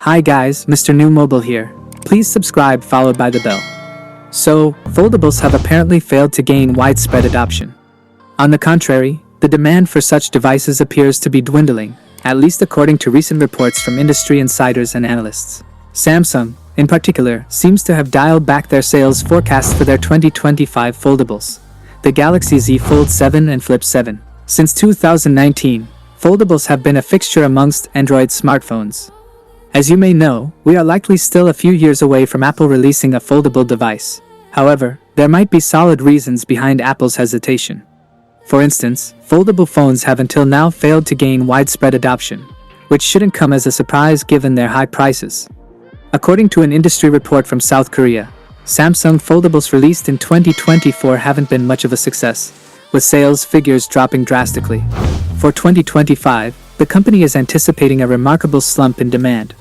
Hi guys, Mrnewmobile here. Please subscribe followed by the bell. So, foldables have apparently failed to gain widespread adoption. On the contrary, the demand for such devices appears to be dwindling, at least according to recent reports from industry insiders and analysts. Samsung, in particular, seems to have dialed back their sales forecasts for their 2025 foldables, the Galaxy Z Fold 7 and Flip 7. Since 2019, foldables have been a fixture amongst Android smartphones. As you may know, we are likely still a few years away from Apple releasing a foldable device. However, there might be solid reasons behind Apple's hesitation. For instance, foldable phones have until now failed to gain widespread adoption, which shouldn't come as a surprise given their high prices. According to an industry report from South Korea, Samsung foldables released in 2024 haven't been much of a success, with sales figures dropping drastically. For 2025, the company is anticipating a remarkable slump in demand.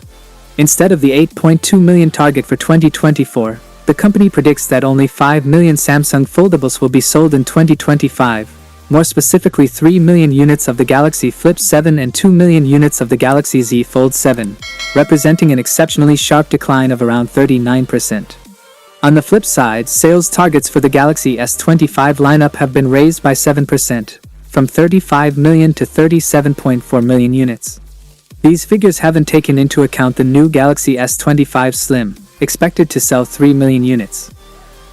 Instead of the 8.2 million target for 2024, the company predicts that only 5 million Samsung foldables will be sold in 2025, more specifically 3 million units of the Galaxy Flip 7 and 2 million units of the Galaxy Z Fold 7, representing an exceptionally sharp decline of around 39%. On the flip side, sales targets for the Galaxy S25 lineup have been raised by 7%, from 35 million to 37.4 million units. These figures haven't taken into account the new Galaxy S25 Slim, expected to sell 3 million units.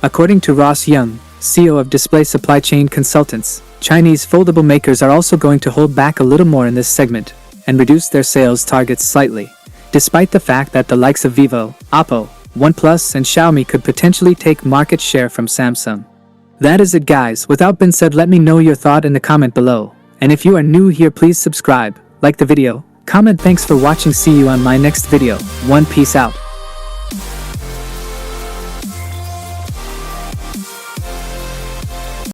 According to Ross Young, CEO of Display Supply Chain Consultants, Chinese foldable makers are also going to hold back a little more in this segment and reduce their sales targets slightly, despite the fact that the likes of Vivo, Oppo, OnePlus and Xiaomi could potentially take market share from Samsung. That is it guys, without being said, let me know your thought in the comment below, and if you are new here please subscribe, like the video, comment. Thanks for watching, see you on my next video. Peace out.